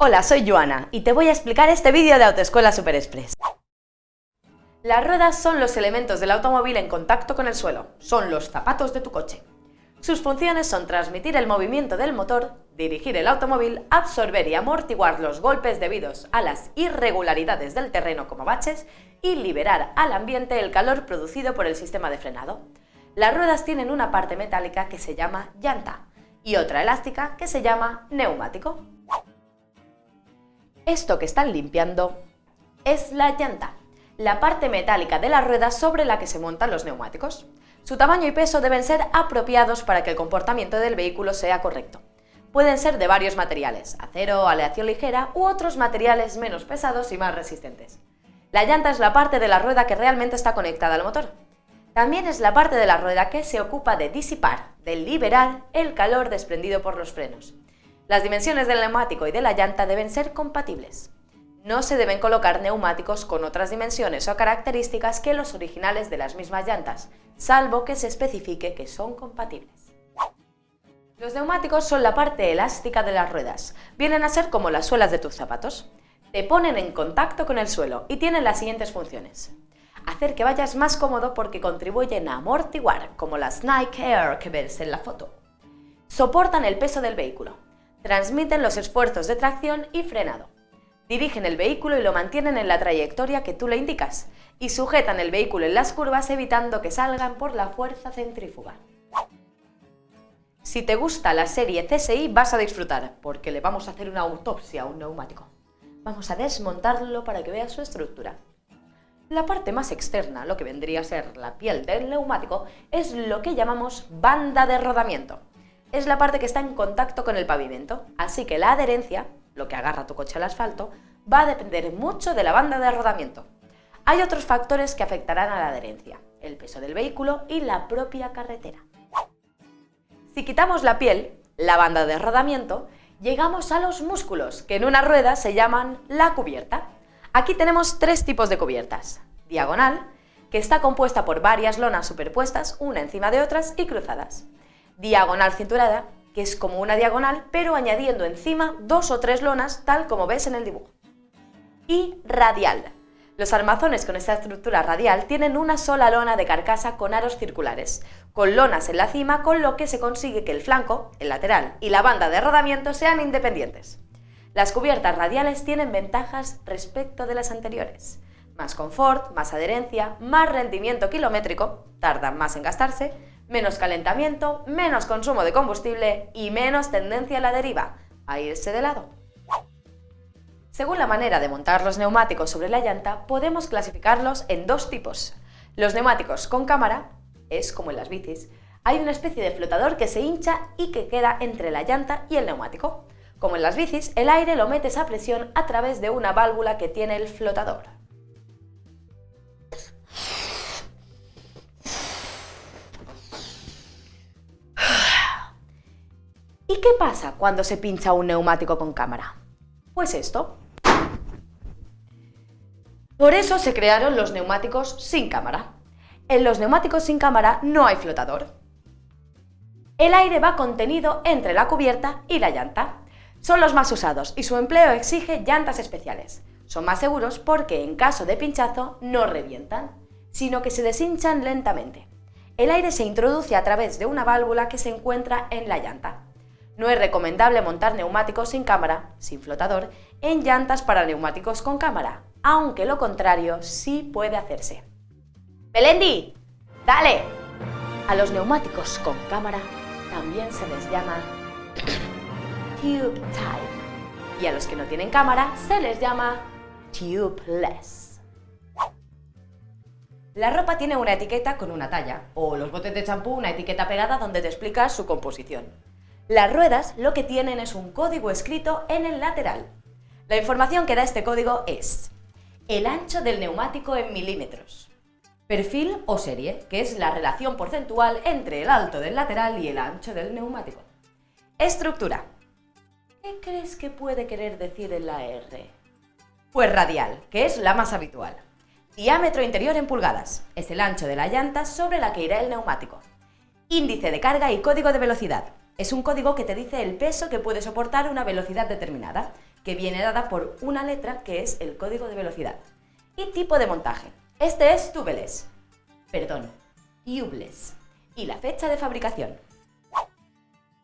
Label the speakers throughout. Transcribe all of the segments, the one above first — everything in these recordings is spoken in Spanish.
Speaker 1: Hola, soy Joana y te voy a explicar este vídeo de Autoescuela Super Express. Las ruedas son los elementos del automóvil en contacto con el suelo, son los zapatos de tu coche. Sus funciones son transmitir el movimiento del motor, dirigir el automóvil, absorber y amortiguar los golpes debidos a las irregularidades del terreno como baches y liberar al ambiente el calor producido por el sistema de frenado. Las ruedas tienen una parte metálica que se llama llanta y otra elástica que se llama neumático. Esto que están limpiando es la llanta, la parte metálica de la rueda sobre la que se montan los neumáticos. Su tamaño y peso deben ser apropiados para que el comportamiento del vehículo sea correcto. Pueden ser de varios materiales, acero, aleación ligera u otros materiales menos pesados y más resistentes. La llanta es la parte de la rueda que realmente está conectada al motor. También es la parte de la rueda que se ocupa de disipar, de liberar el calor desprendido por los frenos. Las dimensiones del neumático y de la llanta deben ser compatibles. No se deben colocar neumáticos con otras dimensiones o características que los originales de las mismas llantas, salvo que se especifique que son compatibles. Los neumáticos son la parte elástica de las ruedas. Vienen a ser como las suelas de tus zapatos. Te ponen en contacto con el suelo y tienen las siguientes funciones. Hacer que vayas más cómodo porque contribuyen a amortiguar, como las Nike Air que ves en la foto. Soportan el peso del vehículo. Transmiten los esfuerzos de tracción y frenado. Dirigen el vehículo y lo mantienen en la trayectoria que tú le indicas y sujetan el vehículo en las curvas evitando que salgan por la fuerza centrífuga. Si te gusta la serie CSI vas a disfrutar porque le vamos a hacer una autopsia a un neumático. Vamos a desmontarlo para que veas su estructura. La parte más externa, lo que vendría a ser la piel del neumático, es lo que llamamos banda de rodamiento. Es la parte que está en contacto con el pavimento, así que la adherencia, lo que agarra tu coche al asfalto, va a depender mucho de la banda de rodamiento. Hay otros factores que afectarán a la adherencia, el peso del vehículo y la propia carretera. Si quitamos la piel, la banda de rodamiento, llegamos a los músculos, que en una rueda se llaman la cubierta. Aquí tenemos tres tipos de cubiertas. Diagonal, que está compuesta por varias lonas superpuestas, una encima de otras y cruzadas. Diagonal cinturada, que es como una diagonal, pero añadiendo encima 2 o 3 lonas, tal como ves en el dibujo. Y radial. Los armazones con esta estructura radial tienen una sola lona de carcasa con aros circulares, con lonas en la cima, con lo que se consigue que el flanco, el lateral y la banda de rodamiento sean independientes. Las cubiertas radiales tienen ventajas respecto de las anteriores. Más confort, más adherencia, más rendimiento kilométrico, tardan más en gastarse, menos calentamiento, menos consumo de combustible y menos tendencia a la deriva, a irse de lado. Según la manera de montar los neumáticos sobre la llanta, podemos clasificarlos en dos tipos. Los neumáticos con cámara, es como en las bicis, hay una especie de flotador que se hincha y que queda entre la llanta y el neumático. Como en las bicis, el aire lo metes a presión a través de una válvula que tiene el flotador. ¿Y qué pasa cuando se pincha un neumático con cámara? Pues esto. Por eso se crearon los neumáticos sin cámara. En los neumáticos sin cámara no hay flotador. El aire va contenido entre la cubierta y la llanta. Son los más usados y su empleo exige llantas especiales. Son más seguros porque en caso de pinchazo no revientan, sino que se deshinchan lentamente. El aire se introduce a través de una válvula que se encuentra en la llanta. No es recomendable montar neumáticos sin cámara, sin flotador, en llantas para neumáticos con cámara, aunque lo contrario sí puede hacerse. ¡Belendi! ¡Dale! A los neumáticos con cámara también se les llama tube type y a los que no tienen cámara se les llama tubeless. La ropa tiene una etiqueta con una talla, o los botes de champú una etiqueta pegada donde te explica su composición. Las ruedas lo que tienen es un código escrito en el lateral. La información que da este código es el ancho del neumático en milímetros, perfil o serie, que es la relación porcentual entre el alto del lateral y el ancho del neumático. Estructura. ¿Qué crees que puede querer decir en la R? Pues radial, que es la más habitual. Diámetro interior en pulgadas, es el ancho de la llanta sobre la que irá el neumático. Índice de carga y código de velocidad. Es un código que te dice el peso que puede soportar una velocidad determinada. que viene dada por una letra que es el código de velocidad. Y tipo de montaje. Este es tubeless. Y la fecha de fabricación.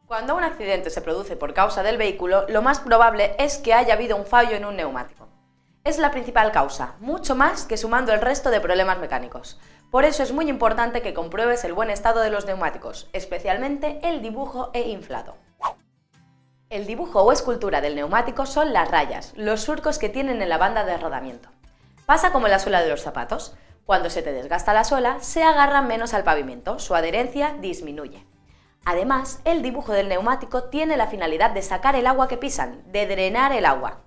Speaker 1: Cuando un accidente se produce por causa del vehículo, lo más probable es que haya habido un fallo en un neumático. Es la principal causa, mucho más que sumando el resto de problemas mecánicos. Por eso es muy importante que compruebes el buen estado de los neumáticos, especialmente el dibujo e inflado. El dibujo o escultura del neumático son las rayas, los surcos que tienen en la banda de rodamiento. Pasa como en la suela de los zapatos. Cuando se te desgasta la suela, se agarran menos al pavimento, su adherencia disminuye. Además, el dibujo del neumático tiene la finalidad de sacar el agua que pisan, de drenar el agua.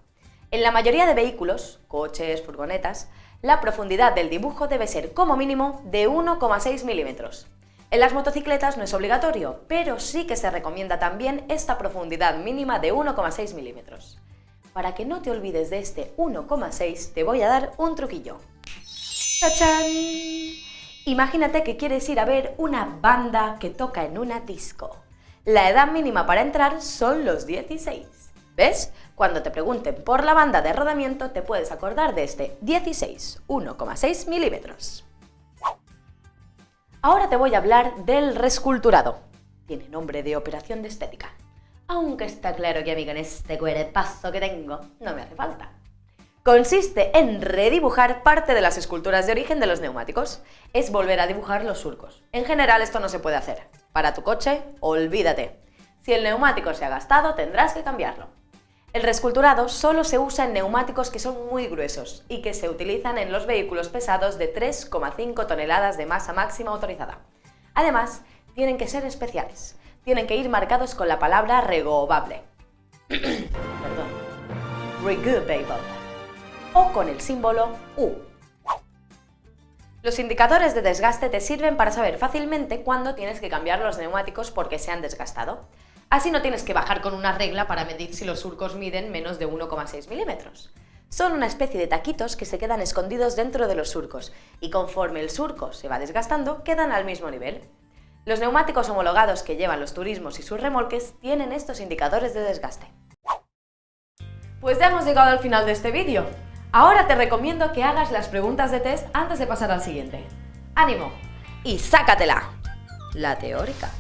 Speaker 1: En la mayoría de vehículos, coches, furgonetas, la profundidad del dibujo debe ser como mínimo de 1,6 milímetros. En las motocicletas no es obligatorio, pero sí que se recomienda también esta profundidad mínima de 1,6 milímetros. Para que no te olvides de este 1,6 te voy a dar un truquillo. ¡Tachán! Imagínate que quieres ir a ver una banda que toca en una disco. La edad mínima para entrar son los 16. ¿Ves? Cuando te pregunten por la banda de rodamiento te puedes acordar de este 16, 1,6 milímetros. Ahora te voy a hablar del resculturado. Tiene nombre de operación de estética. Aunque está claro que a mí con este cuerpazo que tengo no me hace falta. Consiste en redibujar parte de las esculturas de origen de los neumáticos. Es volver a dibujar los surcos. En general esto no se puede hacer. Para tu coche, olvídate. Si el neumático se ha gastado, tendrás que cambiarlo. El resculturado solo se usa en neumáticos que son muy gruesos y que se utilizan en los vehículos pesados de 3,5 toneladas de masa máxima autorizada. Además, tienen que ser especiales. Tienen que ir marcados con la palabra regovable. Regovable. O con el símbolo U. Los indicadores de desgaste te sirven para saber fácilmente cuándo tienes que cambiar los neumáticos porque se han desgastado. Así no tienes que bajar con una regla para medir si los surcos miden menos de 1,6 milímetros. Son una especie de taquitos que se quedan escondidos dentro de los surcos y conforme el surco se va desgastando, quedan al mismo nivel. Los neumáticos homologados que llevan los turismos y sus remolques tienen estos indicadores de desgaste. Pues ya hemos llegado al final de este vídeo. Ahora te recomiendo que hagas las preguntas de test antes de pasar al siguiente. ¡Ánimo! Y sácatela. La teórica.